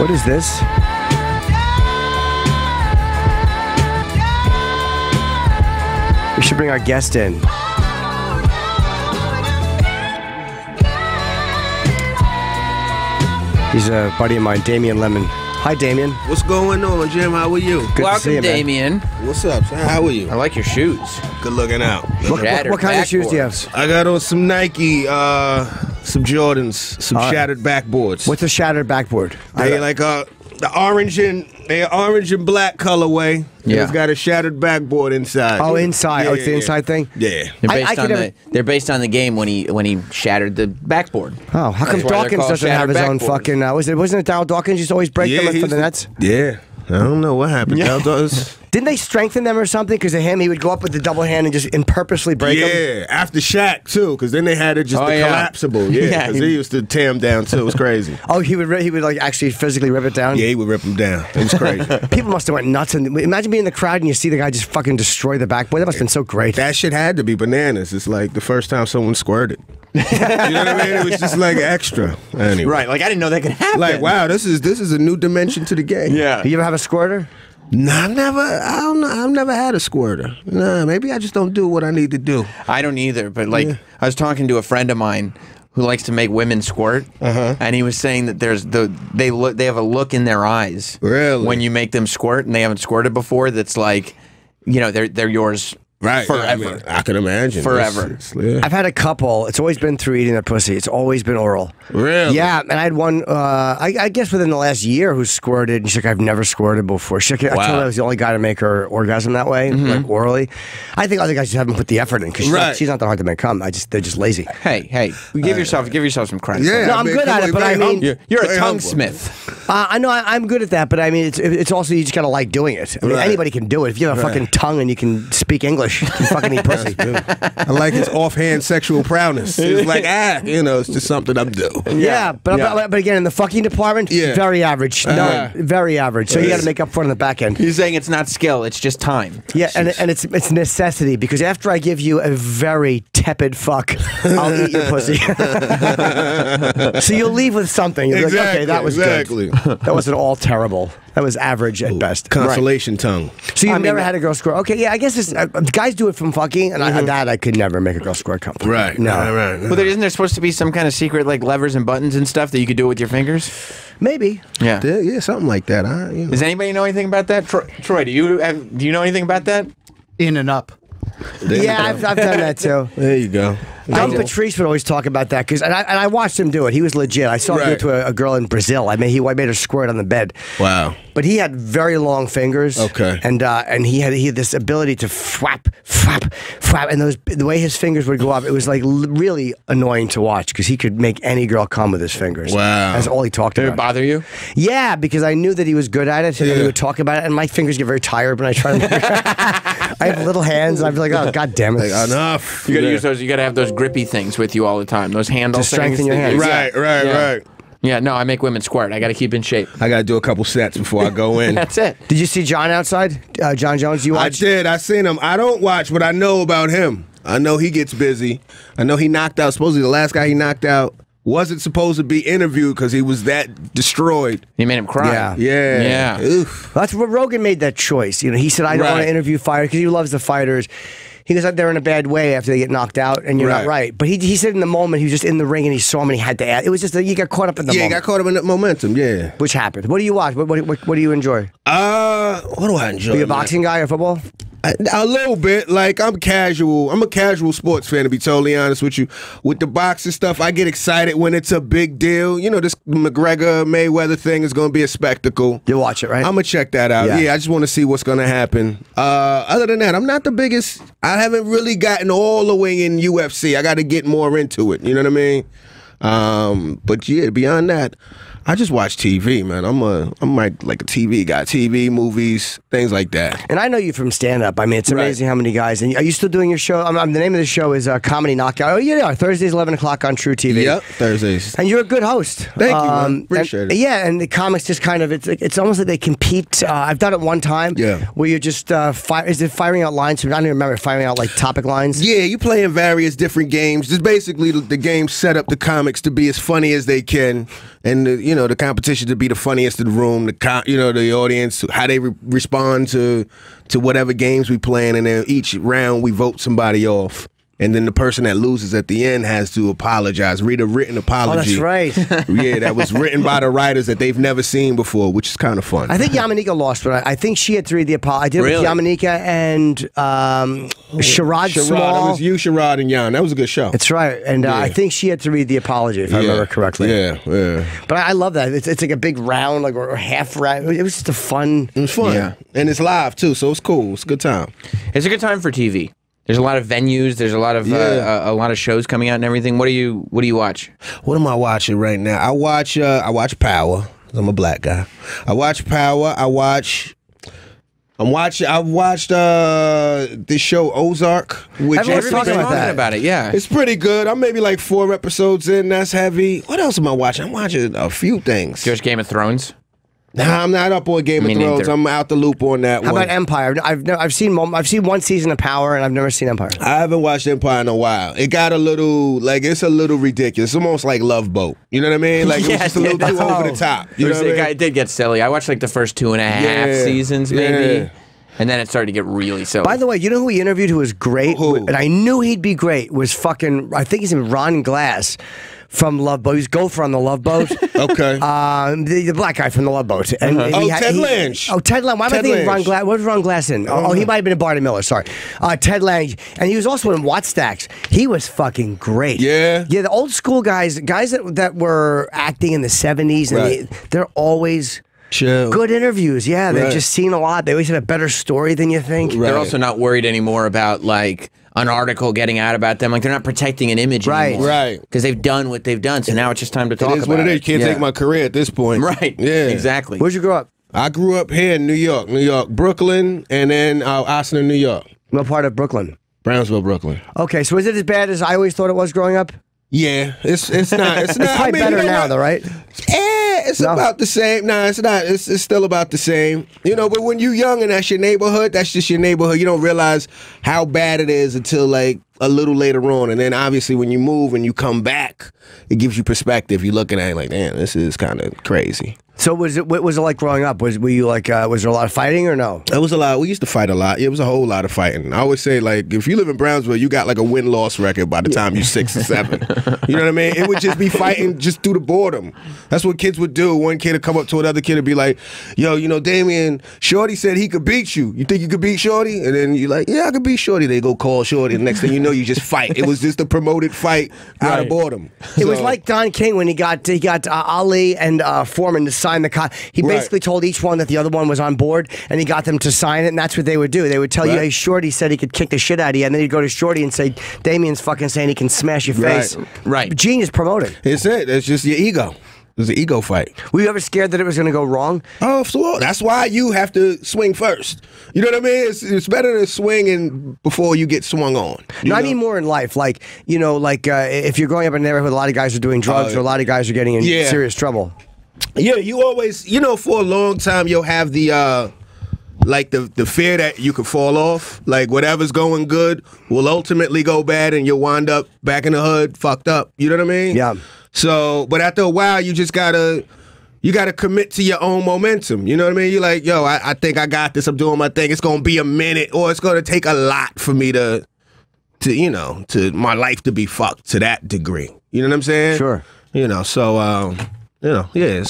What is this? We should bring our guest in. He's a buddy of mine, Damien Lemon. Hi, Damien. What's going on, Jim? How are you? Good Welcome, to see you, Damien. What's up, son? How are you? I like your shoes. Good looking out. What kind of shoes do you have? I got on some Nike, some Jordans, some shattered backboards. What's a shattered backboard? They like the orange and black colorway. Yeah. It's got a shattered backboard inside. Oh, inside. Oh, it's the inside thing? Yeah. They're based on the game when he shattered the backboard. Oh, how come That's why they're Dawkins called doesn't have his own shattered fucking... wasn't it Darryl Dawkins used to always break them for the Nets? Yeah. I don't know what happened. Yeah. Does. Didn't they strengthen them or something? Because of him, he would go up with the double hand and just purposely break them? Yeah, after Shaq, too, because then they had it collapsible. Yeah, because he used to tear them down, too. It was crazy. Oh, he would like actually physically rip it down? Yeah, he would rip them down. It was crazy. People must have went nuts. And imagine being in the crowd and you see the guy just fucking destroy the backboard. That must have been so great. That shit had to be bananas. It's like the first time someone squirted. You know what I mean? It was just like extra. Anyway. Right, like I didn't know that could happen. Like, wow, this is a new dimension to the game. Yeah. You ever have a squirter? Nah, I've never had a squirter. Nah, maybe I just don't do what I need to do. I don't either, but like I was talking to a friend of mine who likes to make women squirt, and he was saying that they have a look in their eyes when you make them squirt, and they haven't squirted before. That's like, they're yours. Right, forever. I can imagine. Forever. I've had a couple. It's always been through eating their pussy. It's always been oral. Really? Yeah, and I had one, I guess within the last year, who squirted. And she's like, I've never squirted before. I told her I was the only guy to make her orgasm that way, like orally. I think other guys just haven't put the effort in because she's not that hard to make come. They're just lazy. Hey, give yourself some credit. Yeah, no, I'm good at it, but I mean, you're a tonguesmith. I know I'm good at that, but I mean, it's also you just gotta like doing it. I mean, anybody can do it. If you have a fucking tongue and you can speak English, you can fucking eat pussy. I like his offhand sexual prowess. It's like, it's just something I'm doing. Yeah, but again, in the fucking department, very average. No, very average. So you got to make up for it on the back end. He's saying it's not skill; it's just time. Yeah, and it's necessity because after I give you a very tepid fuck, I'll eat your pussy. So you'll leave with something. You'll be like, okay, that was good. That wasn't all terrible. That was average at best. Consolation tongue. So you've never had a girl squirt? Okay, yeah, I guess guys do it from fucking, and I could never make a girl squirt come from. Right. No. Right. Well, isn't there supposed to be some kind of secret like levers and buttons and stuff that you could do with your fingers? Maybe. Yeah. Yeah, something like that. Does anybody know anything about that? Troy, do you know anything about that? In and up. Yeah, I've done that too. There you go. Don Patrice would always talk about that and I watched him do it. He was legit. I saw him do it to a girl in Brazil. I made her squirt on the bed. Wow. But he had very long fingers. Okay. And he had this ability to flap, and the way his fingers would go up, it was like really annoying to watch because he could make any girl come with his fingers. Wow. That's all he talked about. Did it bother you? Yeah, because I knew that he was good at it, and he would talk about it, and my fingers get very tired when I try to. I have little hands, and I'd be like, oh god damn it! Like, enough. You gotta use those. You gotta have those grippy things with you all the time. Those handles to strengthen your hands. Right. Yeah, no, I make women squirt. I got to keep in shape. I got to do a couple sets before I go in. That's it. Did you see John outside? John Jones, you watched? I did. I seen him. I don't watch, but I know about him. I know he gets busy. I know he knocked out, supposedly the last guy he knocked out wasn't supposed to be interviewed because he was that destroyed. He made him cry. Yeah. Oof. That's what Rogan made that choice. He said, I don't want to interview fighters because he loves the fighters. He goes out there in a bad way after they get knocked out, and you're not right. But he said in the moment, he was just in the ring, and he saw him, and he had to add. It was just that you got caught up in the moment. Yeah, got caught up in that momentum, Which happened. What do you watch? What do you enjoy? What do I enjoy? Are you a boxing guy or football? A little bit. Like, I'm casual. I'm a casual sports fan, to be totally honest with you. With the boxing stuff, I get excited when it's a big deal. This McGregor-Mayweather thing is going to be a spectacle. You'll watch it, right? I'm going to check that out. Yeah, I just want to see what's going to happen. Other than that, I'm not the biggest. I haven't really gotten all the way in UFC. I got to get more into it. You know what I mean? But yeah, beyond that, I just watch TV, man. I'm like a TV guy. TV, movies, things like that. And I know you from stand-up. I mean, it's amazing how many guys. And are you still doing your show? The name of the show is Comedy Knockout. Oh, yeah. Thursdays, 11 o'clock on True TV. Yep, Thursdays. And you're a good host. Thank you, man. Appreciate it. Yeah, and the comics just kind of, it's almost like they compete. I've done it one time. Yeah. Where you're just, is it firing out lines? I don't even remember, firing out like topic lines? Yeah, you play in various different games. Just basically the game set up the comics to be as funny as they can. And, you know, the competition to be the funniest in the room, the audience, how they respond to whatever games we playing, and then each round we vote somebody off. And then the person that loses at the end has to apologize, read a written apology. Oh, that's right. Yeah, that was written by the writers that they've never seen before, which is kind of fun. I think Yamanika lost, but I think she had to read the apology. I did it with Yamanika and Sherrod Small. It was you, Sherrod, and Jan. That was a good show. That's right. And I think she had to read the apology, if I remember correctly. Yeah, yeah. But I love that. It's like a big round, like or half round. It was just a fun. It was fun. Yeah. And it's live, too, so it's cool. It's a good time. It's a good time for TV. There's a lot of venues. There's a lot of shows coming out and everything. What do you watch? What am I watching right now? I watch Power. I'm a black guy. I watch Power. I watched this show Ozark. Which everybody's talking about it. Yeah, it's pretty good. I'm maybe like 4 episodes in. That's heavy. What else am I watching? I'm watching a few things. Just Game of Thrones. Nah, I'm not up on Game of Thrones. Neither. I'm out the loop on that one. How about Empire? I've seen one season of Power, and I've never seen Empire. I haven't watched Empire in a while. It got a little, it's a little ridiculous. It's almost like Love Boat. You know what I mean? Like, it was just a little too over the top. You know what I mean? It did get silly. I watched like the first 2.5 seasons, maybe. Yeah. And then it started to get really silly. By the way, you know who we interviewed who was great? Who? And I knew he'd be great, was fucking, I think his name is Ron Glass. From Love Boat. He's Gopher on the Love Boat. Okay. The black guy from the Love Boat. And Ted Lange. Oh, Ted Lange. Why am I thinking Ron Glass? What was Ron Glass in? He might have been in Barney Miller. Sorry. Ted Lange. And he was also in Watt Stacks. He was fucking great. Yeah. Yeah, the old school guys that were acting in the 70s, and they're always... Good interviews, yeah. They've just seen a lot. They always had a better story than you think. They're also not worried anymore about, like, an article getting out about them. Like, they're not protecting an image anymore. Right. Because they've done what they've done, so now it's just time to talk about it. It is what it is. You can't take my career at this point. Right. Yeah. Exactly. Where'd you grow up? I grew up here in New York, Brooklyn, and then Austin, New York. What part of Brooklyn? Brownsville, Brooklyn. Okay, so is it as bad as I always thought it was growing up? Yeah, it's not. It's not. It's probably better now, though, right? It's about the same. Nah, it's not. It's still about the same. You know, but when you're young and that's your neighborhood, that's just your neighborhood. You don't realize how bad it is until like a little later on. And then obviously when you move and you come back, it gives you perspective. You're looking at it like, damn, this is kind of crazy. So what was it like growing up? Were you like, was there a lot of fighting or no? It was a lot. We used to fight a lot. It was a whole lot of fighting. I always say, like, if you live in Brownsville, you got like a win-loss record by the time you're 6 or 7. You know what I mean? It would just be fighting just through the boredom. That's what kids would do. One kid would come up to another kid and be like, yo, you know, Damien, Shorty said he could beat you. You think you could beat Shorty? And then you're like, yeah, I could beat Shorty. They go call Shorty. And the next thing you know, you just fight. It was just a promoted fight out of boredom. It was like Don King when he got Ali and Foreman to sign the contract. He basically told each one that the other one was on board, and he got them to sign it, and that's what they would do. They would tell you, hey, Shorty said he could kick the shit out of you, and then he'd go to Shorty and say, Damien's fucking saying he can smash your face. Right. Genius promoting. It's it. It's just your ego. It's an ego fight. Were you ever scared that it was going to go wrong? Oh, so that's why you have to swing first. You know what I mean? It's better than swinging before you get swung on. No, I mean more in life. Like, you know, like if you're growing up in a neighborhood, a lot of guys are doing drugs, or a lot of guys are getting in serious trouble. Yeah, you always, you know, for a long time, you'll have the, like the fear that you could fall off. Like whatever's going good will ultimately go bad and you'll wind up back in the hood fucked up. You know what I mean? Yeah. So, but after a while, you just gotta commit to your own momentum. You know what I mean? You're like, yo, I think I got this. I'm doing my thing. It's gonna be a minute, or it's gonna take a lot for me to my life to be fucked to that degree. You know what I'm saying? Sure. You know, so you know, yeah,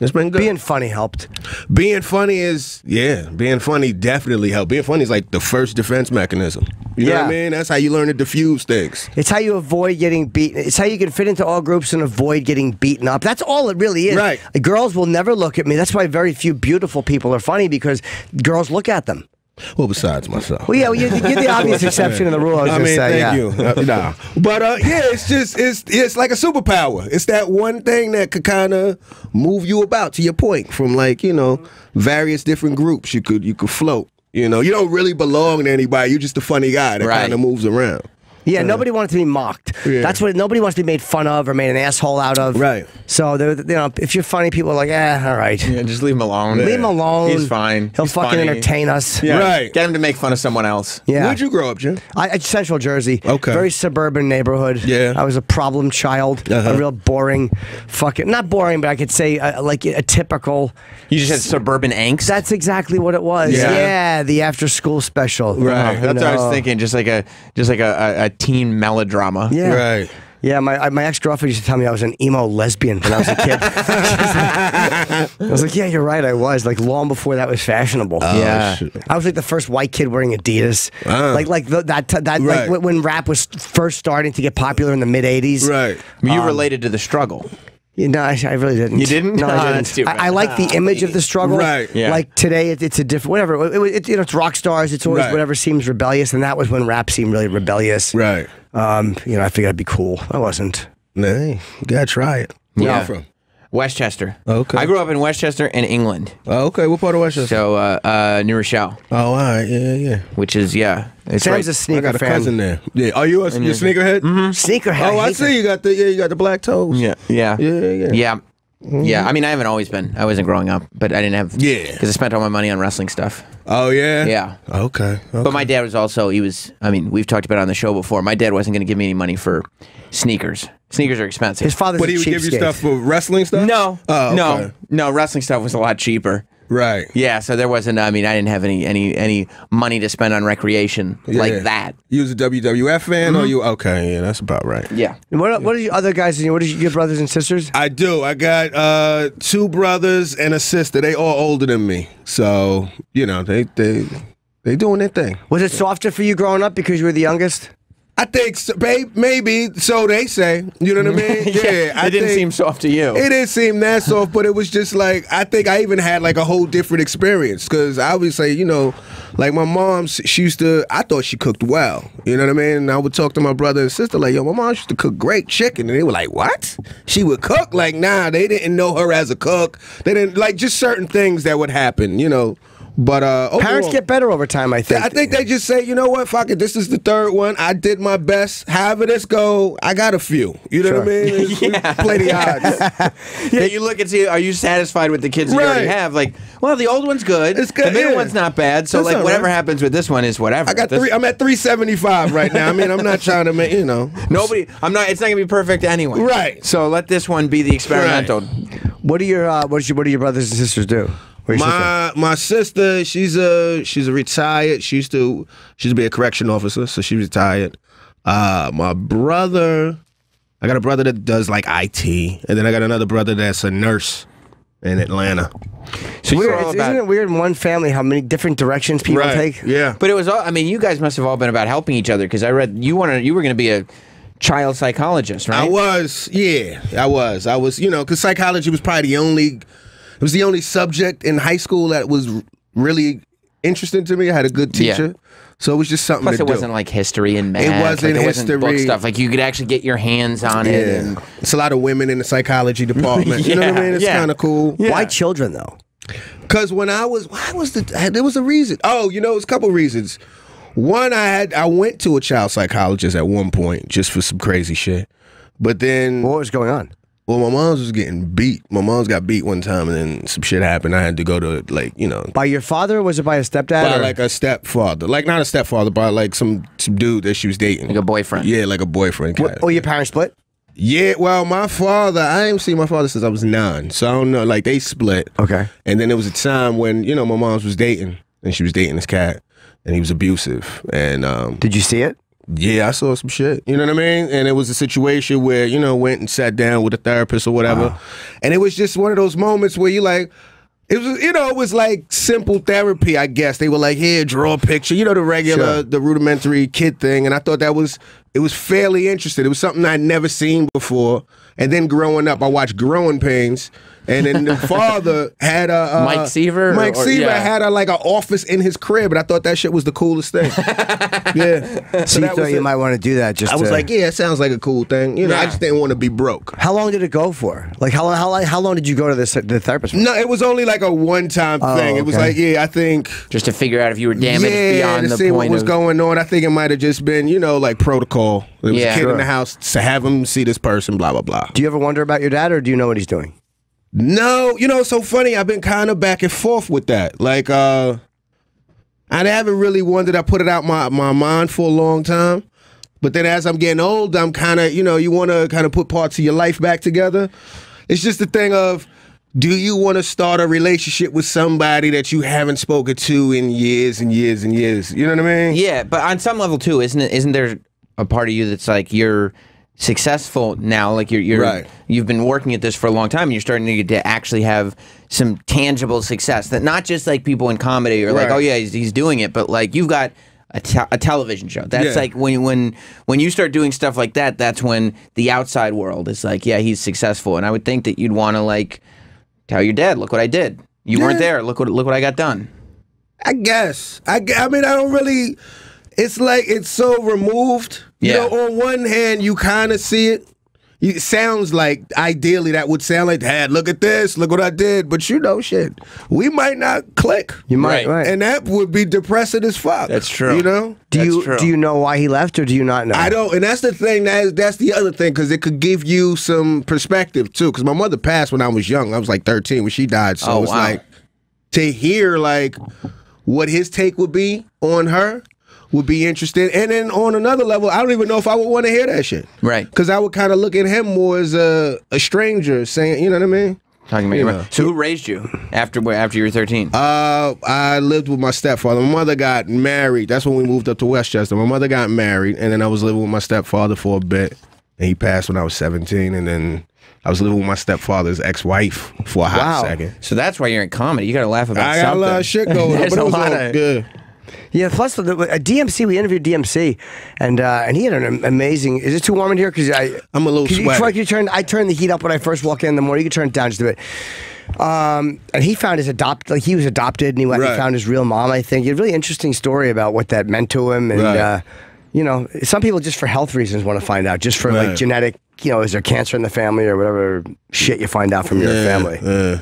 it's been good. Being funny helped. Being funny being funny definitely helped. Being funny is like the first defense mechanism. You know what I mean? That's how you learn to diffuse things. It's how you avoid getting beaten. It's how you can fit into all groups and avoid getting beaten up. That's all it really is. Right. Girls will never look at me. That's why very few beautiful people are funny, because girls look at them. Well, besides myself. Well, yeah, you're the obvious exception in the rule. I mean, thank you. Nah. But yeah, it's like a superpower. It's that one thing that could kind of move you about, to your point, from like, you know, various different groups you could float. You know, you don't really belong to anybody. You're just a funny guy that kind of moves around. Yeah, nobody wanted to be mocked. Yeah. That's what nobody wants to be made fun of or made an asshole out of. Right. So if you're funny, people are like, all right. Yeah, just leave him alone. Leave him alone. He's fine. He'll fucking entertain us. Yeah. Right. Get him to make fun of someone else. Yeah. Where'd you grow up, Jim? Central Jersey. Okay. Very suburban neighborhood. Yeah. I was a problem child. A real boring, not boring, but I could say like a typical. You just had suburban angst? That's exactly what it was. Yeah, the after school special. Right. That's what I was thinking. Just like a teen melodrama. Yeah. Right. Yeah, my ex-girlfriend used to tell me I was an emo lesbian when I was a kid. I was like, yeah, you're right, I was. Like, long before that was fashionable. Yeah. Shit. I was like the first white kid wearing Adidas. Right. Like when rap was first starting to get popular in the mid-'80s. Right. You related to the struggle. No, I really didn't. You didn't? No, I That's too didn't. bad. I like the image of the struggle. Right. Yeah. Like today, it's a different, whatever. It's rock stars. It's always whatever seems rebellious, and that was when rap seemed really rebellious. Right. I figured I'd be cool. I wasn't. Nah, you gotta try it. Where you from? Westchester. Okay. I grew up in Westchester in England. Oh, okay. What part of Westchester? So, New Rochelle. Oh, all right. Yeah. Which is, it's Sam's a I sneaker got a fan. cousin there. Yeah. Are you a sneakerhead? Mm-hmm. Sneakerhead. Oh, I see. You got the black toes. Yeah. Yeah. Mm-hmm. Yeah, I mean, I haven't always been. I wasn't growing up, but I didn't have. Yeah. Because I spent all my money on wrestling stuff. Oh yeah. Yeah. Okay. But my dad was also. I mean, we've talked about it on the show before. My dad wasn't going to give me any money for sneakers. Sneakers are expensive. His father's But a he would give you cheapskate. stuff for wrestling stuff? No. Oh, okay. No. Wrestling stuff was a lot cheaper. Right. Yeah, so there wasn't. I mean, I didn't have any money to spend on recreation like that. You was a WWF fan, or you? Okay, yeah, that's about right. Yeah. What are you other guys? What are your brothers and sisters? I do. I got 2 brothers and a sister. They all older than me, so they doing their thing. Was it softer for you growing up because you were the youngest? I think, so, babe, maybe. So they say. You know what I mean? Yeah. It didn't seem soft to you. It didn't seem that soft, but it was just like, I think I even had like a whole different experience. Because I would say, like my mom, I thought she cooked well. You know what I mean? And I would talk to my brother and sister like, yo, my mom used to cook great chicken. And they were like, what? She would cook? Like, nah, they didn't know her as a cook. They didn't, like, just certain things that would happen, But Parents overall, get better over time, I think. I think they just say, you know what, fuck it, this is the 3rd one. I did my best. However this go, I got a few. You know what I mean? Play the odds. Yeah, you look and see, are you satisfied with the kids that you already have? Like, well, the old one's good. It's good, The middle yeah. one's not bad. So, That's like, all whatever right. happens with this one is whatever. I got I'm at 375 right now. I mean, I'm not trying to make, Nobody, it's not going to be perfect anyway. Right. So let this one be the experimental. What do your brothers and sisters do? My sister, she's a retired. She used to be a correction officer, so she retired. My brother, I got a brother that does like IT, and then I got another brother that's a nurse in Atlanta. So Isn't it weird in one family how many different directions people take? Yeah. But it was all, I mean, you guys must have all been about helping each other because I read you were going to be a child psychologist, right? I was, because psychology was probably it was the only subject in high school that was really interesting to me. I had a good teacher. Yeah. So it was just something Plus, to it do. wasn't like history and math. It wasn't like, history. Wasn't book stuff. Like you could actually get your hands on it. Yeah. And It's a lot of women in the psychology department. You know what I mean? It's kind of cool. Yeah. Why children though? Because there was a reason. Oh, it was a couple reasons. One, I went to a child psychologist at one point just for some crazy shit. But then What was going on? Well, my mom's was getting beat. My mom's got beat one time, and then some shit happened. I had to go to By your father, or was it by a stepdad? by or? like a stepfather, like not a stepfather, but like some dude that she was dating, like a boyfriend. Yeah, like a boyfriend. Oh, your parents split? Yeah, well, my father, I ain't seen my father since I was 9, so I don't know. Like they split. Okay. And then there was a time when my mom's was dating, and she was dating this cat, and he was abusive. And Did you see it? yeah, I saw some shit. You know what I mean? And it was a situation where, went and sat down with a therapist or whatever. And it was just one of those moments where you like, it was, it was like simple therapy, I guess. They were like, here, draw a picture. The regular, the rudimentary kid thing. And I thought it was fairly interesting. It was something I'd never seen before. And then growing up, I watched Growing Pains. And then the father had a Mike Seaver. Mike Seaver had like an office in his crib, and I thought that shit was the coolest thing. Yeah. So you thought you might want to do that? I was like, yeah, it sounds like a cool thing. I just didn't want to be broke. How long did it go for? Like how long did you go to the therapist for? No, it was only like a one-time thing. It was like, I think just to figure out if you were damaged beyond to the see point what was of going on. I think it might have just been, like protocol call. There was a kid in the house to have him see this person, blah, blah, blah. Do you ever wonder about your dad, or do you know what he's doing? No, you know, it's so funny. I've been kind of back and forth with that. Like, I haven't really wondered. I put it out my mind for a long time. But then as I'm getting old, I'm kind of, you know, you want to kind of put parts of your life back together. It's just the thing of, do you want to start a relationship with somebody that you haven't spoken to in years and years and years? You know what I mean? Yeah, but on some level too, isn't there a part of you that's like, you're successful now, like you've been working at this for a long time, and you're starting to get to actually have some tangible success, that not just like people in comedy are like, oh yeah, he's doing it, but like you've got a television show. That's like when you start doing stuff like that, that's when the outside world is like, yeah, he's successful. And I would think that you'd want to like tell your dad, look what I did. You weren't there. Look what I got done. I guess. I mean, I don't really. It's like it's so removed. You know, on one hand, you kind of see it. It sounds like, ideally, that would sound like, Dad, look at this, look what I did. But you know, shit, we might not click. You might, right. And that would be depressing as fuck. That's true. You know? Do you know why he left, or do you not know? I don't, and that's the thing, that's the other thing, because it could give you some perspective, too. Because my mother passed when I was young. I was like 13 when she died. So it's like, to hear, like, what his take would be on her would be interesting. And then on another level, I don't even know if I would want to hear that shit. Right. Because I would kind of look at him more as a stranger saying, you know what I mean? Talking about your mother. So who raised you after you were 13? I lived with my stepfather. My mother got married. That's when we moved up to Westchester. My mother got married, and then I was living with my stepfather for a bit. And he passed when I was 17, and then I was living with my stepfather's ex-wife for a hot second. So that's why you're in comedy. You got to laugh about something. I got a lot of shit going on, but it was all good. Yeah, plus at DMC, we interviewed DMC, and he had an amazing. Is it too warm in here? Because I'm a little sweaty. I turned the heat up when I first walked in the morning. You can turn it down just a bit. And he found his he was adopted, and he went and found his real mom. I think he had a really interesting story about what that meant to him, and you know, some people just for health reasons want to find out, just for like genetic. You know, is there cancer in the family or whatever shit you find out from your family.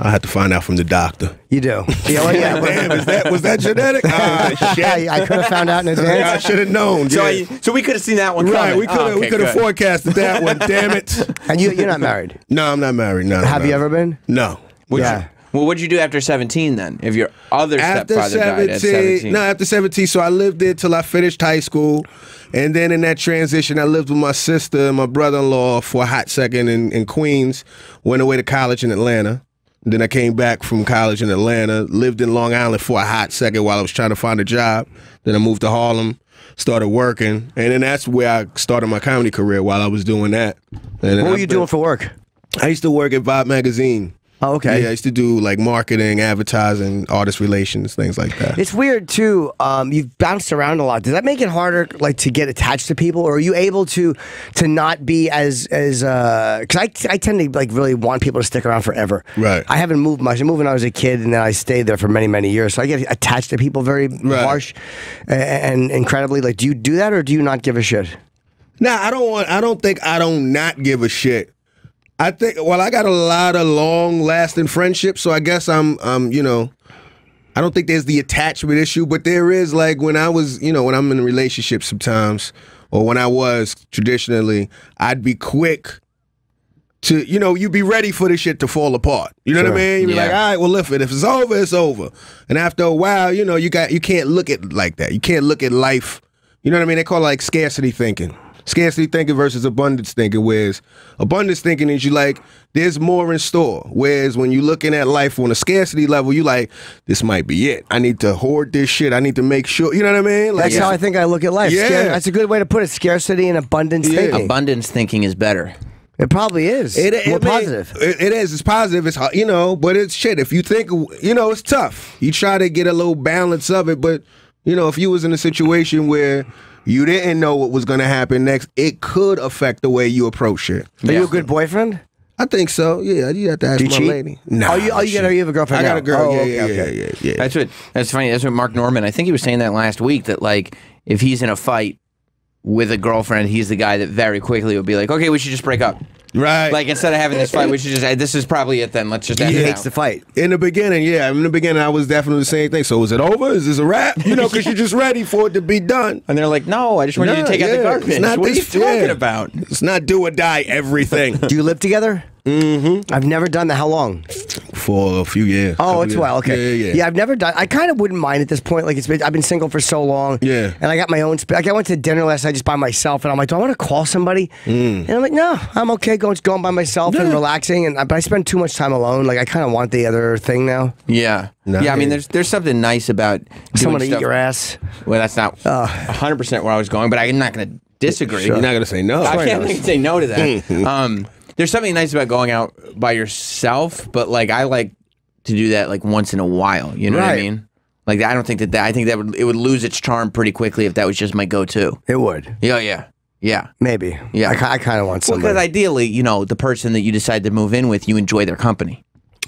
I had to find out from the doctor. You do. Yeah, damn, was that genetic? Shit. I could have found out in advance. I should have known. So we could have seen that one coming. Right, we could have forecasted that one. Damn it. And you're not married? No, I'm not married. No. Have you ever been? No. Well, what'd you do after 17 then? If your other stepfather died at 17? No, after 17. So I lived there till I finished high school. And then in that transition, I lived with my sister and my brother-in-law for a hot second in Queens. Went away to college in Atlanta. Then I came back from college in Atlanta, lived in Long Island for a hot second while I was trying to find a job. Then I moved to Harlem, started working, and then that's where I started my comedy career while I was doing that. And what were you doing for work? I used to work at Vibe Magazine. Oh, okay. Yeah, I used to do like marketing, advertising, artist relations, things like that. It's weird too. You've bounced around a lot. Does that make it harder, like, to get attached to people, or are you able to not be as because I tend to like really want people to stick around forever. Right. I haven't moved much. I moved when I was a kid, and then I stayed there for many years. So I get attached to people very harsh and incredibly. Like, do you do that, or do you not give a shit? Nah, I don't not give a shit. I think, well, I got a lot of long-lasting friendships, so I guess I'm, you know, I don't think there's the attachment issue, but there is, like, when I was, you know, when I'm in a relationship sometimes, or when I was traditionally, I'd be quick to, you know, you'd be ready for the shit to fall apart. You know what I mean? You'd be like, all right, well, if it's over, it's over. And after a while, you know, you can't look at it like that. You can't look at life, you know what I mean? They call it, like, scarcity thinking. Scarcity thinking versus abundance thinking, whereas abundance thinking is you like, there's more in store. Whereas when you're looking at life on a scarcity level, you like, this might be it. I need to hoard this shit. I need to make sure, you know what I mean? Like, that's how I think I look at life. Yeah. That's a good way to put it. Scarcity and abundance thinking. Abundance thinking is better. It probably is. More positive. It is. It's positive. It's, you know, but it's shit. If you think, you know, it's tough. You try to get a little balance of it, but, you know, if you was in a situation where you didn't know what was going to happen next, it could affect the way you approach it. Are you a good boyfriend? I think so. Yeah, you have to ask my lady. No. You have a girlfriend? I got a girl. Okay. Yeah. That's funny. That's what Mark Norman. I think he was saying that last week. That like, if he's in a fight with a girlfriend, he's the guy that very quickly would be like, okay, we should just break up. Right. Like, instead of having this fight, we should just, this is probably it then. Let's just end He it hates now. the fight. In the beginning, I was definitely the same thing. So is it over? Is this a wrap? You know, because you're just ready for it to be done. And they're like, no, I just want you to take out the garbage. What are you talking about? It's not do or die everything. Do you live together? Mm-hmm. I've never done that. How long? For a few years. Oh, it's well, okay. Yeah, I've never done. I kind of wouldn't mind at this point. Like I've been single for so long. Yeah. And I got my own. Like I went to dinner last night just by myself, and I'm like, do I want to call somebody? And I'm like, no, I'm okay going by myself and relaxing. But I spend too much time alone. Like I kind of want the other thing now. Yeah. Yeah, I mean, there's something nice about Someone to stuff. eat your ass. Well, that's not 100% where I was going, but I'm not going to disagree. Sure. You're not going to say no. I can't say no to that. There's something nice about going out by yourself, but like I like to do that like once in a while. You know what I mean? Like I don't think that I think that it would lose its charm pretty quickly if that was just my go-to. It would. Yeah. Maybe. Yeah. I kind of want somebody. Well, because ideally, you know, the person that you decide to move in with, you enjoy their company.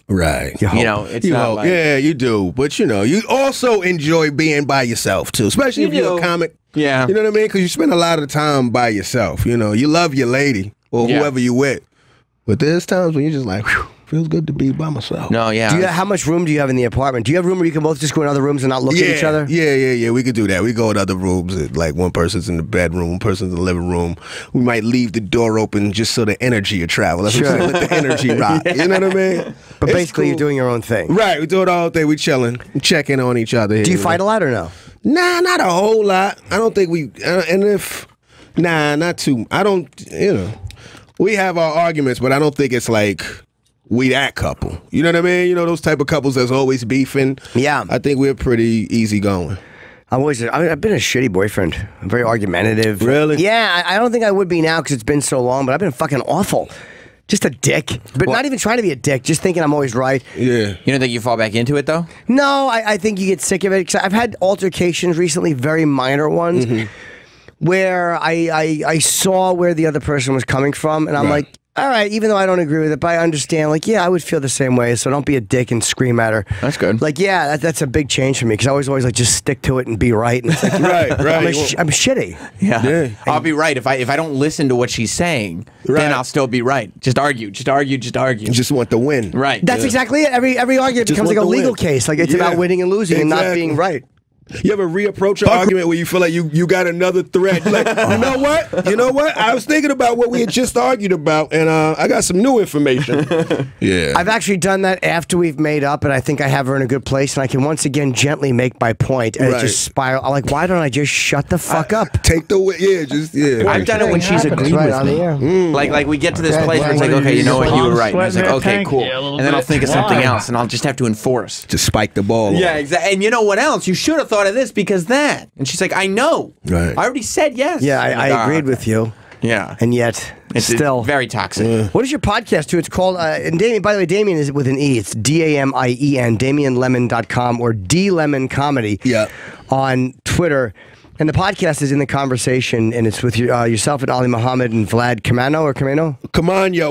Right. You know, it's not like... Yeah, you do. But, you know, you also enjoy being by yourself, too. Especially if you're a comic. Yeah. You know what I mean? Because you spend a lot of time by yourself. You know, you love your lady or whoever you with. But there's times when you're just like, whew, feels good to be by myself. No, yeah. How much room do you have in the apartment? Do you have room where you can both just go in other rooms and not look at each other? Yeah. We could do that. We go in other rooms. Like one person's in the bedroom, one person's in the living room. We might leave the door open just so the energy will travel. That's what I'm saying. Let the energy rock. You know what I mean? But basically, you're doing your own thing. Right. We do it all day. We chilling, checking on each other. Do you fight a lot or no? Nah, not a whole lot. I don't think we. Not too. I don't. You know. We have our arguments, but I don't think it's like we that couple. You know what I mean? You know those type of couples that's always beefing. Yeah. I think we're pretty easygoing. I've been a shitty boyfriend. I'm very argumentative. Really? Yeah, I don't think I would be now because it's been so long, but I've been fucking awful. Just a dick. But not even trying to be a dick, just thinking I'm always right. Yeah. You don't think you fall back into it, though? No, I think you get sick of it. 'Cause I've had altercations recently, very minor ones. Where I saw where the other person was coming from, and I'm like, all right, even though I don't agree with it, but I understand, like, yeah, I would feel the same way, so don't be a dick and scream at her. That's good. Like, yeah, that's a big change for me, because I was always like, just stick to it and be right. And it's like, right. I'm shitty. Yeah. I'll be right. If I don't listen to what she's saying, then I'll still be right. Just argue. You just want the win. Right. That's exactly it. Every argument becomes like a legal case. Like, it's about winning and losing and not being right. You ever reapproach an argument where you feel like you got another thread? Like, you know what? I was thinking about what we had just argued about, and I got some new information. Yeah. I've actually done that after we've made up, and I think I have her in a good place, and I can once again gently make my point, and it just spiral. I'm like, why don't I just shut the fuck up? Take the I've done it when she's agreed with me. Like we get to this place where it's like, okay, you know what, you were right. And it's like, okay, cool. And then I'll think of something else, and I'll just have to enforce. Just spike the ball. Yeah, exactly. And you know what else? You should have thought of this because that. And she's like, I know. Right. I already said yes. Yeah, I agreed with you. Yeah. And yet, it's still very toxic. What is your podcast too? It's called, and Damien, by the way, Damien is with an E. It's DAMIEN, DamienLemon.com or DLemon Comedy on Twitter. And the podcast is In the Conversation, and it's with yourself and Ali Muhammad and Vlad Camano.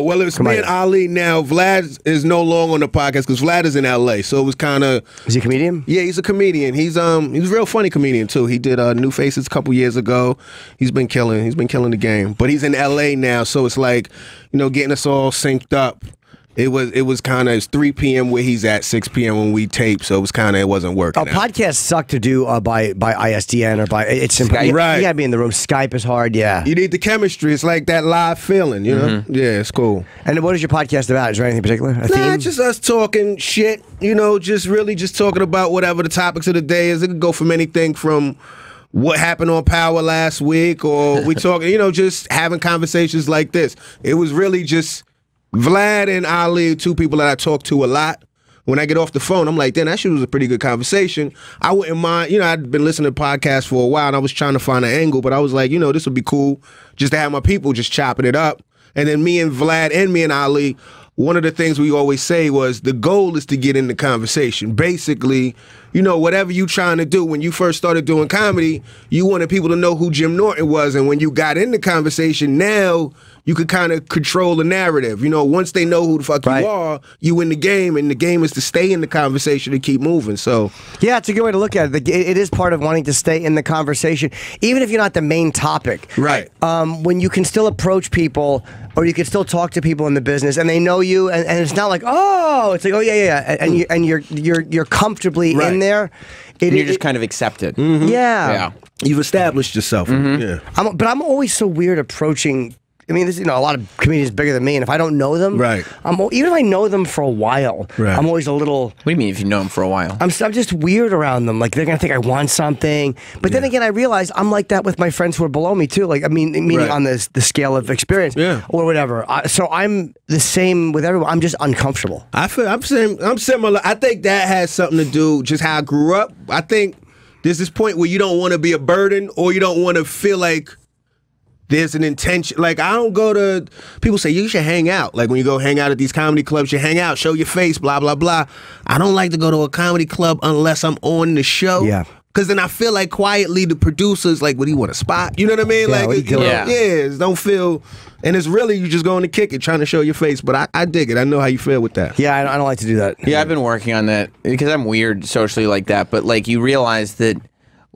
Well, it's me and Ali now. Vlad is no longer on the podcast because Vlad is in L.A., so it was kind of... Is he a comedian? Yeah, he's a comedian. He's a real funny comedian, too. He did New Faces a couple years ago. He's been killing the game. But he's in L.A. now, so it's like, you know, getting us all synced up. It was kind of 3 p.m. where he's at, 6 p.m. when we tape, so it wasn't working. Podcasts suck to do by ISDN or by it's simple. Right. You gotta be in the room. Skype is hard. Yeah. You need the chemistry. It's like that live feeling, you know. Yeah, it's cool. And what is your podcast about? Is there anything particular? Nah, just us talking shit. You know, just talking about whatever the topics of the day is. It could go from anything from what happened on Power last week, or we talking, you know, just having conversations like this. It was really just Vlad and Ali, two people that I talk to a lot. When I get off the phone, I'm like, damn, that shit was a pretty good conversation. I wouldn't mind, you know, I'd been listening to podcasts for a while, and I was trying to find an angle, but I was like, you know, this would be cool just to have my people just chopping it up. And then me and Vlad and me and Ali, one of the things we always say was the goal is to get in the conversation. Basically, you know, whatever you trying to do. When you first started doing comedy, you wanted people to know who Jim Norton was, and when you got in the conversation, now you could kind of control the narrative. You know, once they know who the fuck you are, you in the game, and the game is to stay in the conversation and keep moving. So yeah, it's a good way to look at it. It is part of wanting to stay in the conversation, even if you're not the main topic. Right. When you can still approach people, or you can still talk to people in the business, and they know you, and it's not like, oh, it's like, oh yeah, and you're comfortably in there. You're just kind of accepted. Yeah. Yeah. You've established yourself. Yeah. But I'm always so weird approaching. I mean, a lot of comedians bigger than me, and if I don't know them, even if I know them for a while, I'm always a little. What do you mean if you know them for a while? I'm just weird around them. Like they're gonna think I want something, but then again, I realize I'm like that with my friends who are below me too. Like meaning on the scale of experience, or whatever. So I'm the same with everyone. I'm just uncomfortable. I'm similar. I think that has something to do just how I grew up. I think there's this point where you don't want to be a burden, or you don't want to feel like there's an intention. Like, I don't go to, people say you should hang out. Like when you go hang out at these comedy clubs, you hang out, show your face, blah, blah, blah. I don't like to go to a comedy club unless I'm on the show. Yeah. Because then I feel like quietly the producer's like, what do you want, a spot? You know what I mean? Yeah, like, don't feel, and it's really you just going to kick it, trying to show your face. But I dig it. I know how you feel with that. Yeah, I don't like to do that. Yeah, I've been working on that because I'm weird socially like that. But like you realize that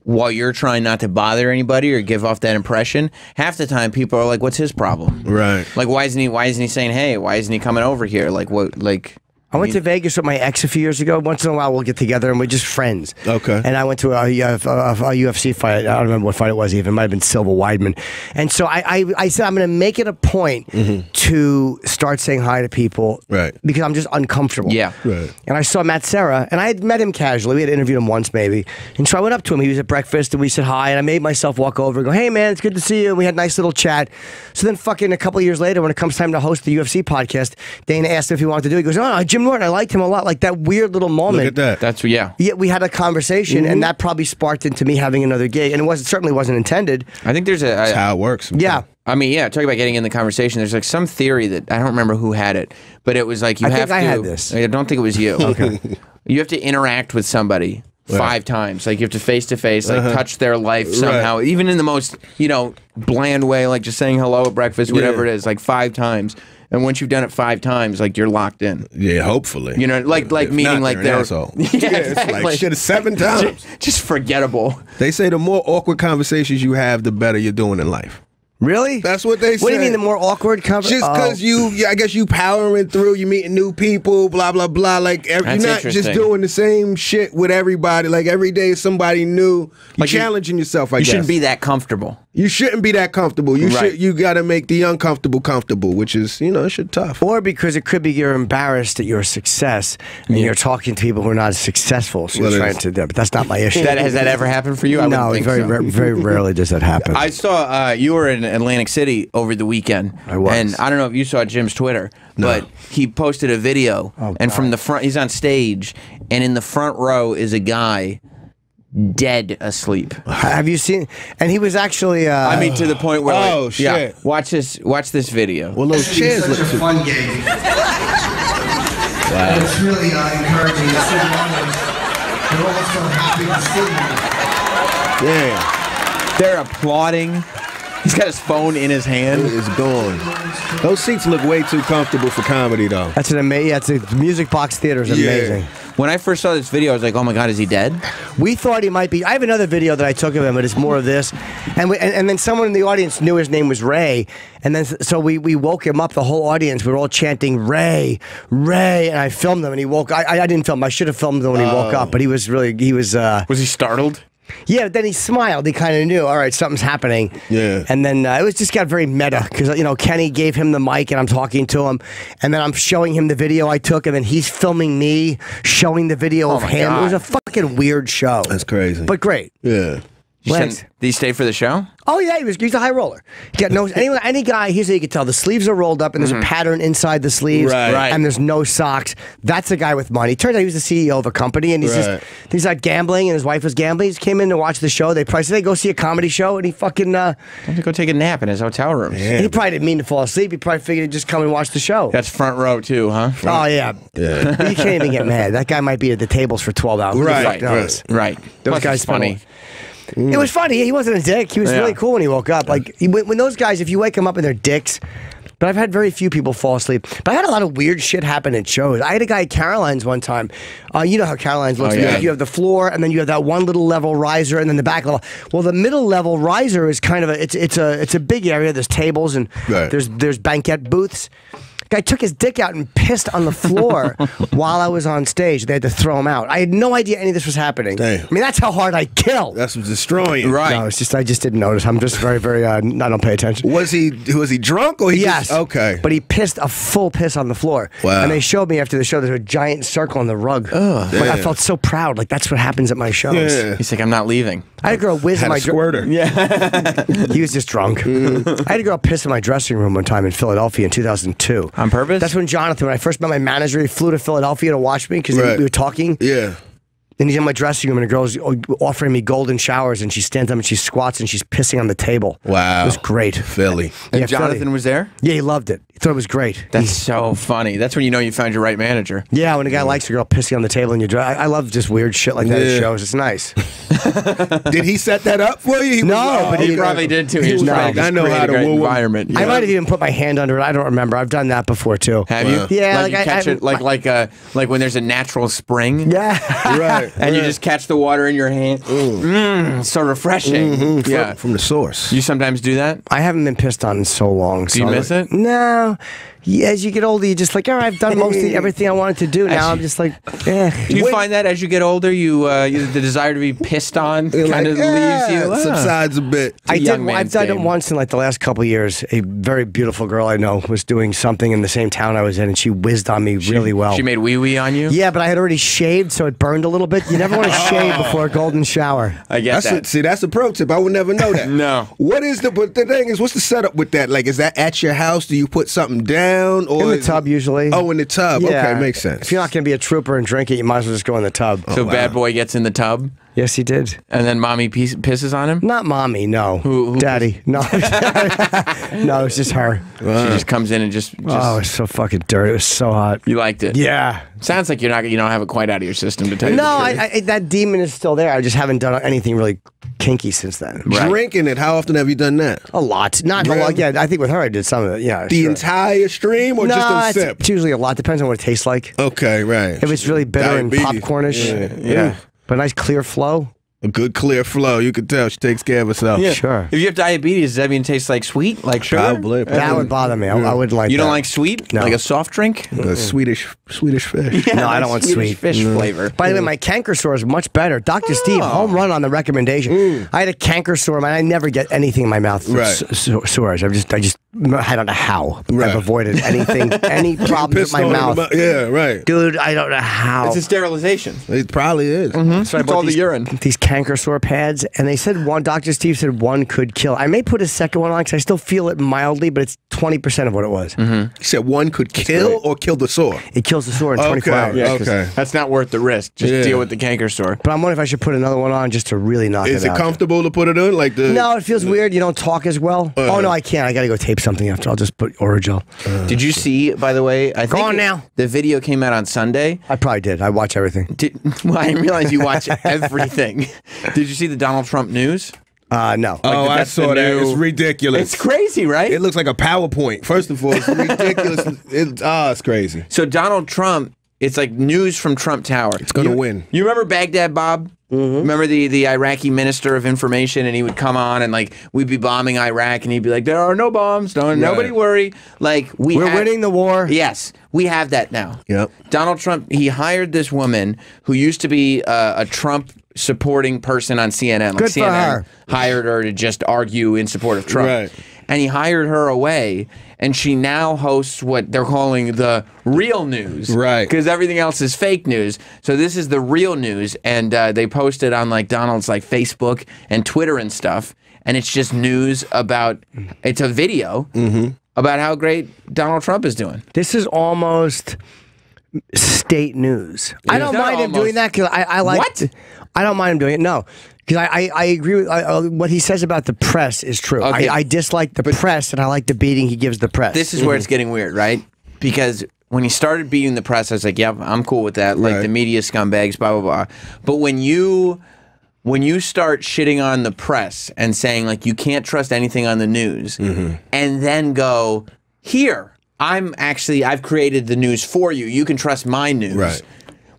while you're trying not to bother anybody or give off that impression, half the time people are like, "What's his problem?" Right? Like, why isn't he saying, "Hey"? Why isn't he coming over here? Like, what? Like, I went to Vegas with my ex a few years ago. Once in a while, we'll get together and we're just friends. Okay. And I went to a UFC fight. I don't remember what fight it was even. It might have been Silva Weidman. And so I said, I'm going to make it a point to start saying hi to people. Right. Because I'm just uncomfortable. Yeah. Right. And I saw Matt Serra, and I had met him casually. We had interviewed him once, maybe. And so I went up to him. He was at breakfast, and we said hi. And I made myself walk over and go, "Hey, man, it's good to see you." And we had a nice little chat. So then fucking a couple of years later, when it comes time to host the UFC podcast, Dana asked if he wanted to do it. He goes, "Oh, Jim Norton, I liked him a lot." Like that weird little moment. Look at that. That's, yeah. Yeah, we had a conversation, and that probably sparked into me having another gig. And it certainly wasn't intended. I think there's That's how it works. Yeah. I mean, yeah, talking about getting in the conversation, there's like some theory that, I don't remember who had it, but it was like you have to. I had this. I don't think it was you. Okay. You have to interact with somebody 5 times. Like you have to face, like touch their life somehow, even in the most, bland way, like just saying hello at breakfast, whatever it is, like 5 times. And once you've done it 5 times, like you're locked in. Yeah, hopefully. Like meaning like they're asshole. Yeah, exactly. It's like shit 7 times. Just forgettable. They say the more awkward conversations you have, the better you're doing in life. Really? That's what they say. What do you mean, the more awkward conversation? Just because I guess you powering through, you meeting new people, blah, blah, blah. Like, you're not just doing the same shit with everybody. Like, every day is somebody new. You're challenging yourself, I guess. You shouldn't be that comfortable. You shouldn't be that comfortable. You got to make the uncomfortable comfortable, which is, it's shit tough. Or because it could be you're embarrassed at your success, and you're talking to people who are not as successful, so you're trying to do. But that's not my issue. Has that ever happened for you? I no, very rarely does that happen. I saw you were in Atlantic City over the weekend. I was. And I don't know if you saw Jim's Twitter, but he posted a video, and from the front, he's on stage, and in the front row is a guy dead asleep. Have you seen? And he was actually. I mean, to the point where. Shit! Yeah, watch this video. Well, those chairs look too fun game. Wow. It's really encouraging to see the others. They're all so happy to see you. Yeah. They're applauding. He's got his phone in his hand. It's gone. Those seats look way too comfortable for comedy, though. That's an amazing. Yeah, the Music Box Theater is amazing. When I first saw this video, I was like, "Oh my God, is he dead?" We thought he might be. I have another video that I took of him, but it's more of this. And then someone in the audience knew his name was Ray, and then so we woke him up. The whole audience, we were all chanting Ray, Ray, and I filmed him, and he woke. I didn't film him. I should have filmed him when he woke up, but he was really Was he startled? Yeah, then he smiled. He kind of knew, all right, something's happening. Yeah. And then it just got very meta because, Kenny gave him the mic and I'm talking to him. And then I'm showing him the video I took and then he's filming me, showing the video of him. God. It was a fucking weird show. That's crazy. But great. Yeah. Legs. Did he stay for the show? Oh yeah, he's a high roller. He got no any guy. Here's how you can tell: the sleeves are rolled up, and there's a pattern inside the sleeves, Right. and there's no socks. That's a guy with money. Turns out he was the CEO of a company, and he's not gambling, and his wife was gambling. He just came in to watch the show. They probably said, "Hey, go see a comedy show," and he fucking Why don't you go take a nap in his hotel room? he probably didn't mean to fall asleep. He probably figured he'd just come and watch the show. That's front row too, huh? Oh yeah. But you can't even get mad. That guy might be at the tables for 12 hours. Right. Right. Those Plus, guys it's funny. It was funny. He wasn't a dick. He was really cool when he woke up. Like when those guys, if you wake them up and they're dicks. But I've had very few people fall asleep. But I had a lot of weird shit happen at shows. I had a guy at Caroline's one time. You know how Caroline's looks. You have the floor, and then you have that one little level riser, and then the back level. Well, the middle level riser is kind of it's a big area. There's tables and there's banquet booths. Guy took his dick out and pissed on the floor while I was on stage. They had to throw him out. I had no idea any of this was happening. Damn. I mean, that's how hard I kill. That's what's destroying. Right. No, it's just I just didn't notice. I'm just very, very. I don't pay attention. Was he drunk or he Yes. just, okay. But he pissed a full piss on the floor. Wow. And they showed me after the show. There's a giant circle on the rug. Like, I felt so proud. Like that's what happens at my shows. Yeah. He's like, I'm not leaving. I had a girl whiz in Had my a squirter. He was just drunk. I had a girl piss in my dressing room one time in Philadelphia in 2002. On purpose? That's when Jonathan, when I first met my manager, he flew to Philadelphia to watch me because we were talking. Yeah. And he's in my dressing room, and a girl's offering me golden showers, and she stands up and she squats and she's pissing on the table. Wow. It was great. Philly. And Yeah, Jonathan Philly. was there? Yeah, he loved it. He thought it was great. That's so funny. That's when you know you found your right manager. Yeah, when a guy likes a girl pissing on the table and you drive. I love just weird shit like that at shows. It's nice. Did he set that up for you? No, but He probably did too. He was trying to I know create how a to great woo 'em. environment. I might have even put my hand under it. I don't remember. I've done that before too. Have you? Yeah, like you catch it like when there's a natural spring. Yeah. Right. And you just catch the water in your hand. So refreshing. Yeah. From the source. You sometimes do that? I haven't been pissed on in so long. Do you miss it? No. Yeah, as you get older, you're just like, all right, I've done mostly everything I wanted to do. Now I'm just like, eh. Do you find that as you get older, the desire to be pissed on You're kind of like, leaves you? Subsides a bit. I've young done man's it game. once in like the last couple of years. A very beautiful girl I know was doing something in the same town I was in, and she whizzed on me really well. She made wee wee on you? Yeah, but I had already shaved, so it burned a little bit. You never want to shave before a golden shower. I get that. See, that's a pro tip. I would never know that. No. But the thing is, what's the setup with that? Like, is that at your house? Do you put something down? Or In the tub, usually. Oh, in the tub. Yeah. Okay, makes sense. If you're not going to be a trooper and drink it, you might as well just go in the tub. So bad boy gets in the tub, Yes, he did. and then mommy pisses on him? Not mommy, no. Who Daddy, no. No, it's just her. She just comes in and just Oh, it's so fucking dirty. It was so hot. you liked it. Yeah. Sounds like you don't have it quite out of your system to tell you No, the truth. that demon is still there. I just haven't done anything really kinky since then. Right. Drinking it, how often have you done that? A lot. Not a lot. Yeah, I think with her I did some of it. Yeah. The sure. entire stream or No, just a sip? it's usually a lot. Depends on what it tastes like. Okay, right. If it's really bitter and Diabetes. popcornish. Yeah. But a nice clear flow. A good clear flow. You can tell she takes care of herself. Yeah. Sure. If you have diabetes, does that mean it tastes like sweet, like sugar? Probably. That would bother me. I wouldn't like You that. don't like sweet, No. like a soft drink? Swedish fish. No, I don't want Swedish sweet. fish flavor. By the way, my canker sore is much better. Dr. Steve, home run on the recommendation. I had a canker sore, man. I never get anything in my mouth for Right. sores. I don't know how. Right. I've avoided anything, any problems with my mouth. Yeah, right. Dude, I don't know how. It's a sterilization. It probably is. So I It's bought all the these, urine. these canker sore pads, and they said Dr. Steve said one could kill. I may put a second one on because I still feel it mildly, but it's 20% of what it was. He said one could kill or kill the sore. It kills the sore in 24 Okay. hours. Yeah. Okay. That's not worth the risk. Just Yeah. deal with the canker sore. But I'm wondering if I should put another one on just to really knock Is it it out. comfortable to put it on? Like the No, it feels weird. You don't talk as well. Oh, no, I can't. I got to go tape something after. I'll just put Oragel. Did you see, by the way, I think on now. the video came out on Sunday. I probably did. I watch everything. Well, I didn't realize you watch everything. Did you see the Donald Trump news? No. Oh, I that's saw the that. new- It's ridiculous. It's crazy, right? It looks like a PowerPoint. First of all, it's ridiculous. It's crazy. So Donald Trump, it's like news from Trump Tower. It's gonna win. You remember Baghdad Bob? Remember the Iraqi minister of information, and he would come on and like we'd be bombing Iraq, and he'd be like, "There are no bombs, nobody worry." Like We're winning the war. Yes, we have that now. Yep. Donald Trump, he hired this woman who used to be a Trump supporting person on CNN. Like Good for CNN her. hired her to just argue in support of Trump. Right. And he hired her away, and she now hosts what they're calling the real news. Right. Because everything else is fake news. So this is the real news, and they post it on like Donald's like Facebook and Twitter and stuff, and it's just news about, it's a video about how great Donald Trump is doing. This is almost state news. I don't mind him doing that because I like. What? I don't mind him doing it. No. Because I agree with what he says about the press is true. Okay. I dislike the press, and I like the beating he gives the press. This is where it's getting weird, right? Because when he started beating the press, I was like, "Yep, I'm cool with that." Like the media scumbags, blah blah blah. But when you start shitting on the press and saying like you can't trust anything on the news, and then go, "Here, I've created the news for you. You can trust my news." Right.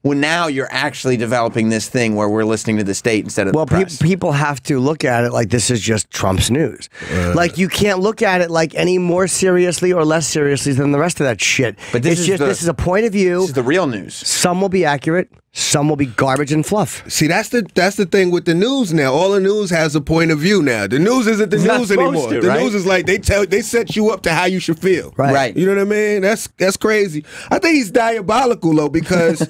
Well, now you're actually developing this thing where we're listening to the state instead of the press. People have to look at it like this is just Trump's news. Like you can't look at it like any more seriously or less seriously than the rest of that shit. But this is a point of view. This is the real news. Some will be accurate. Some will be garbage and fluff. See, that's the thing with the news now. All the news has a point of view now. The news isn't the news anymore. The news is like they set you up to how you should feel. Right. You know what I mean? That's crazy. I think he's diabolical though because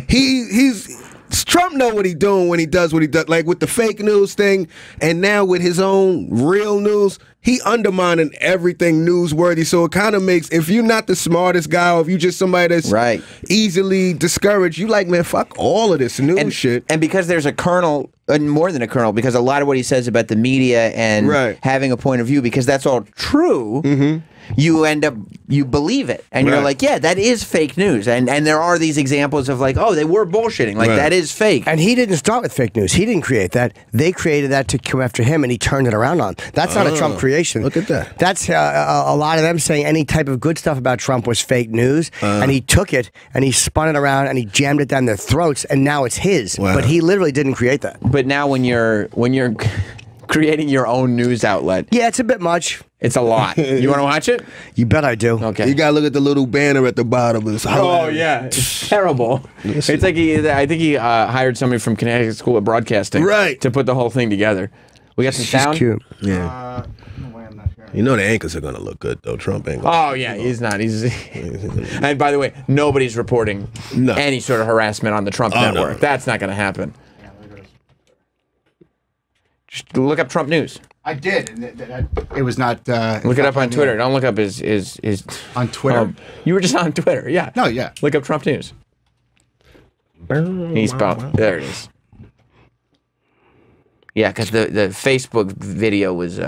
he's Trump know what he's doing when he does what he does, like with the fake news thing, and now with his own real news, he undermining everything newsworthy. So it kind of makes, if you're not the smartest guy, or if you just somebody that's easily discouraged, you like, man, fuck all of this news shit. And because there's a kernel, more than a kernel, because a lot of what he says about the media and having a point of view, because that's all true. You end up, you believe it, and you're like, yeah, that is fake news, and there are these examples of like, oh, they were bullshitting, like that is fake. And he didn't start with fake news. He didn't create that. They created that to come after him, and he turned it around on. That's not a Trump creation. Look at that. That's a lot of them saying any type of good stuff about Trump was fake news, and he took it and he spun it around and he jammed it down their throats, and now it's his. But he literally didn't create that. But now when you're creating your own news outlet, yeah, it's a bit much. It's a lot. You want to watch it? You bet I do. Okay. You gotta look at the little banner at the bottom. Oh yeah, it's terrible. It's like I think he hired somebody from Connecticut School of Broadcasting, to put the whole thing together. We got some sound. Cute. Yeah. You know the anchors are gonna look good though. Trump ain't gonna. Oh yeah, he's not. He's. And by the way, nobody's reporting any sort of harassment on the Trump network. No. That's not gonna happen. Just look up Trump News. I did. It was not. Look it up on Twitter. Don't look up his on Twitter. You were just on Twitter. Yeah. No. Yeah. Look up Trump News. He's there. It is. Yeah, because the Facebook video was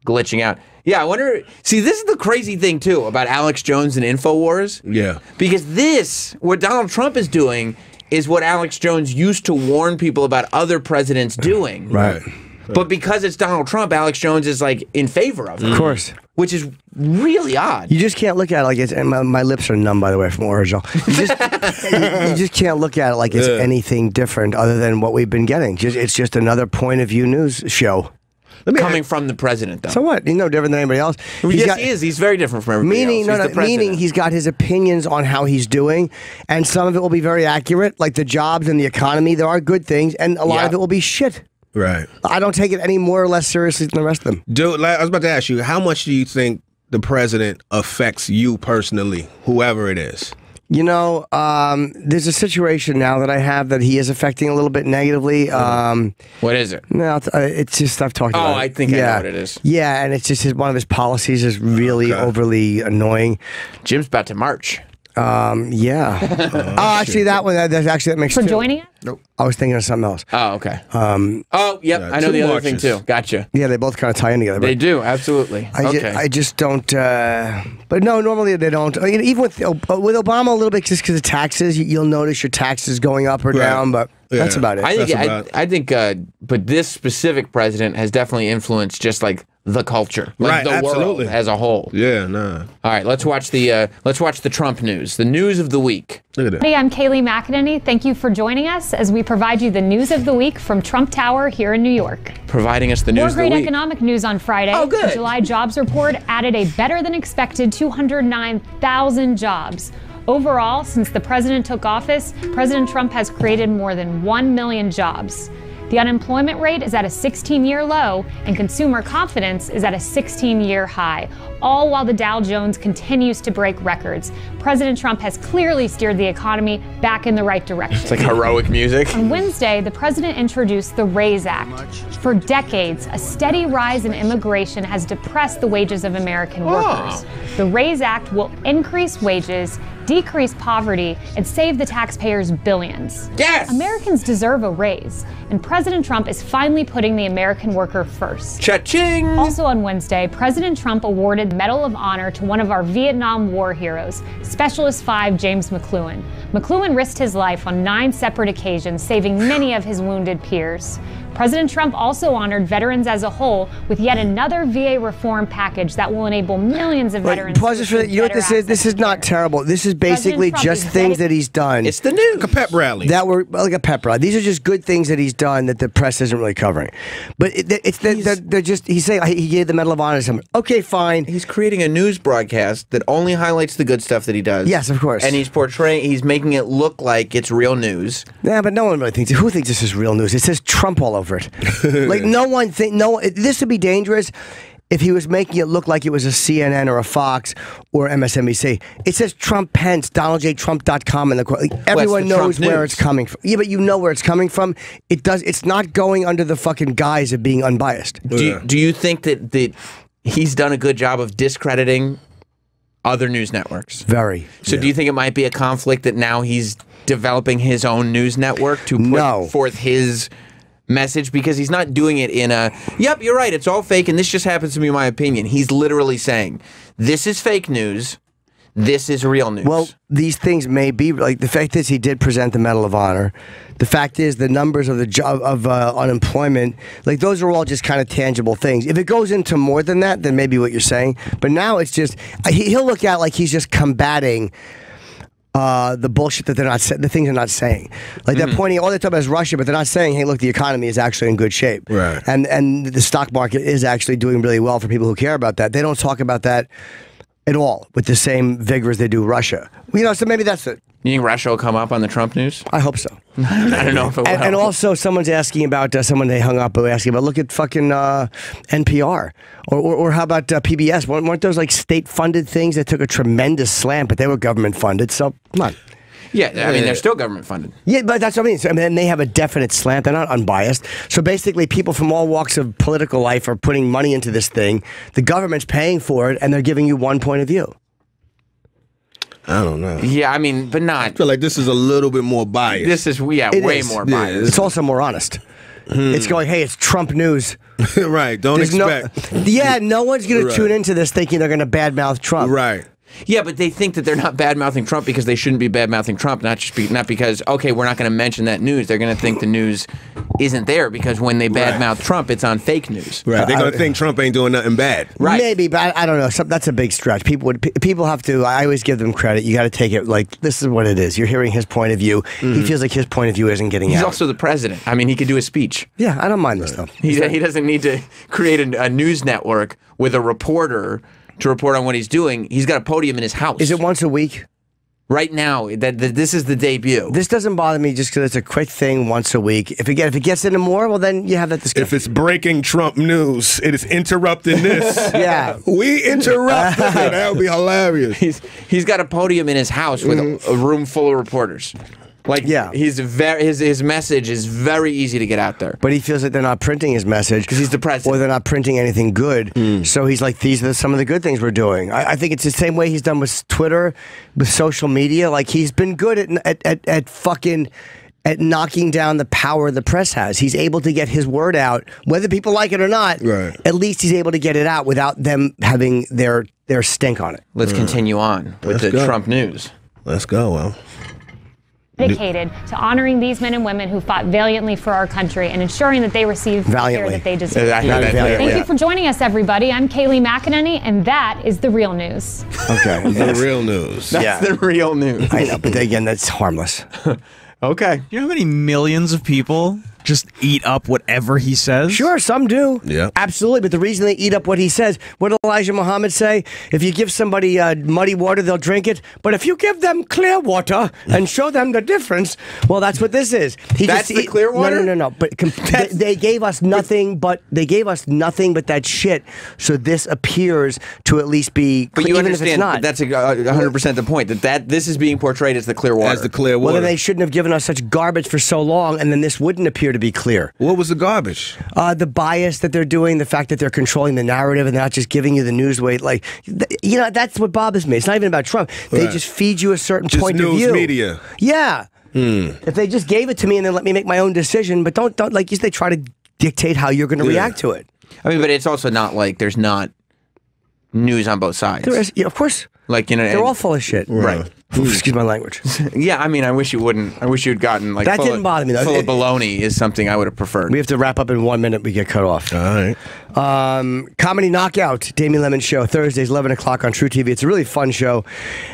glitching out. Yeah, I wonder. See, this is the crazy thing too about Alex Jones and InfoWars. Yeah. Because what Donald Trump is doing is what Alex Jones used to warn people about other presidents doing. Right. But because it's Donald Trump, Alex Jones is like in favor of it. Of course. Which is really odd. You just can't look at it like it's, and my lips are numb, by the way, from Orajal. You just can't look at it like it's anything different other than what we've been getting. It's just another point of view news show. Coming from the president, though. So what? He's no different than anybody else. He is. He's very different from everybody else. Meaning he's got his opinions on how he's doing, and some of it will be very accurate, like the jobs and the economy. There are good things, and a lot of it will be shit. Right. I don't take it any more or less seriously than the rest of them. Dude, like, I was about to ask you, how much do you think the president affects you personally, whoever it is? You know, there's a situation now that I have that he is affecting a little bit negatively. What is it? No, it's just I've talked about it. I think I know what it is. Yeah, and it's just one of his policies is really overly annoying. Jim's about to march. Yeah. Actually, that makes For joining us? Nope. I was thinking of something else. Oh, okay. Yep. I know the other thing too. Gotcha. Yeah, they both kind of tie in together. They do, absolutely. I just don't. But no, normally they don't. I mean, even with Obama, a little bit just because of taxes, you'll notice your taxes going up or down, but that's about it. I think, but this specific president has definitely influenced just like the culture, like the world as a whole. Yeah, nah. All right, let's watch the Trump news, the news of the week. Look at that. Hey, I'm Kaylee McEnany. Thank you for joining us as we provide you the news of the week from Trump Tower here in New York. Providing us the news of the week. More great economic news on Friday. Oh, good. The July jobs report added a better than expected 209,000 jobs. Overall, since the president took office, President Trump has created more than 1 million jobs. The unemployment rate is at a 16-year low, and consumer confidence is at a 16-year high, all while the Dow Jones continues to break records. President Trump has clearly steered the economy back in the right direction. It's like heroic music. On Wednesday, the president introduced the RAISE Act. For decades, a steady rise in immigration has depressed the wages of American workers. The RAISE Act will increase wages, decrease poverty, and save the taxpayers billions. Yes! Americans deserve a raise, and President Trump is finally putting the American worker first. Cha-ching! Also on Wednesday, President Trump awarded the Medal of Honor to one of our Vietnam War heroes, Specialist 5 James McCloughan. McCloughan risked his life on 9 separate occasions, saving many of his wounded peers. President Trump also honored veterans as a whole with yet another VA reform package that will enable millions of veterans. You know what this is? This is not terrible. This is basically just things that he's done. It's the news. Like a pep rally. That were like a pep rally. These are just good things that he's done that the press isn't really covering. But they're just, he's saying he gave the Medal of Honor to someone. Okay, fine. He's creating a news broadcast that only highlights the good stuff that he does. Yes, of course. And he's making it look like it's real news. Yeah, but no one really thinks. Who thinks this is real news? It says Trump all over it. Like this would be dangerous if he was making it look like it was a CNN or a Fox or MSNBC. It says Trump Pence, DonaldJTrump.com, and everyone knows where it's coming from. Yeah, but you know where it's coming from. It's not going under the fucking guise of being unbiased. Do you think that he's done a good job of discrediting other news networks? Very. So do you think it might be a conflict that now he's developing his own news network to put forth his message? Because he's not doing it in a, yep, you're right, it's all fake and this just happens to be my opinion. He's literally saying, this is fake news, this is real news. Well, these things may be, like the fact is he did present the Medal of Honor. The fact is the numbers of the unemployment, like those are all just kind of tangible things. If it goes into more than that, then maybe what you're saying. But now it's just, he'll look at like he's just combating the bullshit that the things they're not saying. Like they're pointing, all they talk about is Russia, but they're not saying, hey, look, the economy is actually in good shape. Right. And the stock market is actually doing really well for people who care about that. They don't talk about that at all with the same vigor as they do Russia. You know, so maybe that's it. You think Russia will come up on the Trump news? I hope so. I don't know if it will. And also, someone's asking about someone they hung up. Asking about, look at fucking NPR or how about PBS? Weren't those like state-funded things that took a tremendous slant, but they were government-funded? So come on. Yeah, I mean, they're still government-funded. Yeah, but that's what I mean. So, they have a definite slant. They're not unbiased. So basically, people from all walks of political life are putting money into this thing. The government's paying for it, and they're giving you one point of view. I don't know. Yeah, I mean, but not. I feel like this is a little bit more biased. This is, way more biased. It's also more honest. It's going, hey, it's Trump news. Right, don't expect. No one's going to tune into this thinking they're going to badmouth Trump. Right. Yeah, but they think that they're not bad-mouthing Trump because they shouldn't be bad-mouthing Trump, not because, okay, we're not going to mention that news. They're going to think the news isn't there because when they badmouth Trump, it's on fake news. Right. They're going to think Trump ain't doing nothing bad. Right. Maybe, but I don't know. That's a big stretch. People have to, I always give them credit. You got to take it like, this is what it is. You're hearing his point of view. He feels like his point of view isn't getting out. He's also the president. I mean, he could do a speech. Yeah, I don't mind this stuff. He doesn't need to create a news network with a reporter to report on what he's doing. He's got a podium in his house. Is it once a week? Right now, this is the debut. This doesn't bother me just because it's a quick thing once a week. If it gets into more, well, then you have that discussion. If it's breaking Trump news, it is interrupting this. Yeah. We interrupt. That would be hilarious. He's got a podium in his house with a room full of reporters. Like, yeah, his message is very easy to get out there. But he feels like they're not printing his message because he's the president, or they're not printing anything good. So he's like, these are some of the good things we're doing. I think it's the same way he's done with Twitter, with social media. Like he's been good at knocking down the power the press has. He's able to get his word out, whether people like it or not. Right. At least he's able to get it out without them having their stink on it. Let's continue on with Trump news. Let's go. Well. Dedicated to honoring these men and women who fought valiantly for our country and ensuring that they receive the care that they deserve. Thank you for joining us, everybody. I'm Kaylee McEnany, and that is the real news. Okay. The real news. That's the real news. I know, but again, that's harmless. Okay. You know how many millions of people just eat up whatever he says? Sure, some do. Yeah. Absolutely. But the reason they eat up what he says, what did Elijah Muhammad say? If you give somebody muddy water, they'll drink it. But if you give them clear water and show them the difference, well, that's what this is. That's the clear water? No. But they gave us nothing but that shit. So this appears to at least be But clear, you even if it's understand not. that's 100% the point, that this is being portrayed as the clear water. As the clear water. Well, then they shouldn't have given us such garbage for so long, and then this wouldn't appear to be clear. What was the garbage? The bias that they're doing, the fact that they're controlling the narrative and not just giving you the news weight. Like, that's what bothers me. It's not even about Trump. They just feed you a certain point of view. News media. Yeah. If they just gave it to me and then let me make my own decision, but don't like they try to dictate how you're going to react to it. I mean, but it's also not like there's not news on both sides. There is, of course. Like, they're all full of shit. Right. Excuse my language. Yeah, I mean, I wish you wouldn't. I wish you'd gotten like that didn't bother me though. Full of baloney is something I would have preferred. We have to wrap up in 1 minute. We get cut off. All right. Comedy Knockout, Damien Lemon show, Thursdays 11 o'clock on True TV. It's a really fun show,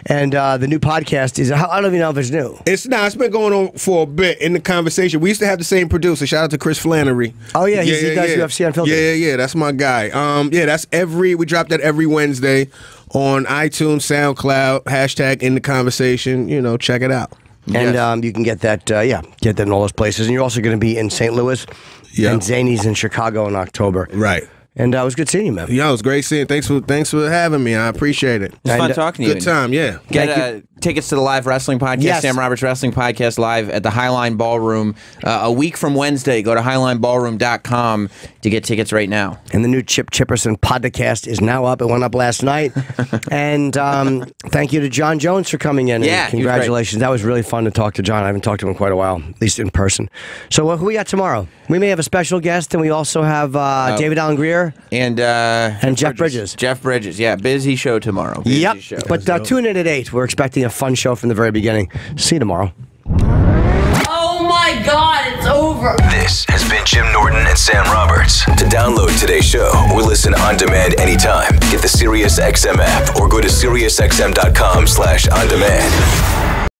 and the new podcast is. I don't even know if it's new. It's been going on for a bit in the conversation. We used to have the same producer. Shout out to Chris Flannery. Oh yeah, he does UFC Unfiltered. Yeah, that's my guy. We drop that every Wednesday on iTunes, SoundCloud, hashtag in the conversation. Check it out. And you can get that, get that in all those places. And you're also going to be in St. Louis and Zany's in Chicago in October. Right. And it was good seeing you, man. Yeah, it was great seeing you. Thanks for having me. I appreciate it. It's fun talking to you. Good time, yeah. Get tickets to the live wrestling podcast, Yes. Sam Roberts Wrestling Podcast, live at the Highline Ballroom a week from Wednesday. Go to highlineballroom.com to get tickets right now. And the new Chip Chipperson podcast is now up. It went up last night. And thank you to John Jones for coming in. Yeah, and congratulations. That was really fun to talk to John. I haven't talked to him in quite a while, at least in person. So who we got tomorrow? We may have a special guest, and we also have David Allen Greer and Jeff Bridges. Jeff Bridges, yeah, busy show tomorrow. Busy show. But tune in at 8. We're expecting a fun show from the very beginning. See you tomorrow. Oh my God, it's over. This has been Jim Norton and Sam Roberts. To download today's show or listen on demand anytime, get the SiriusXM app or go to SiriusXM.com/on-demand.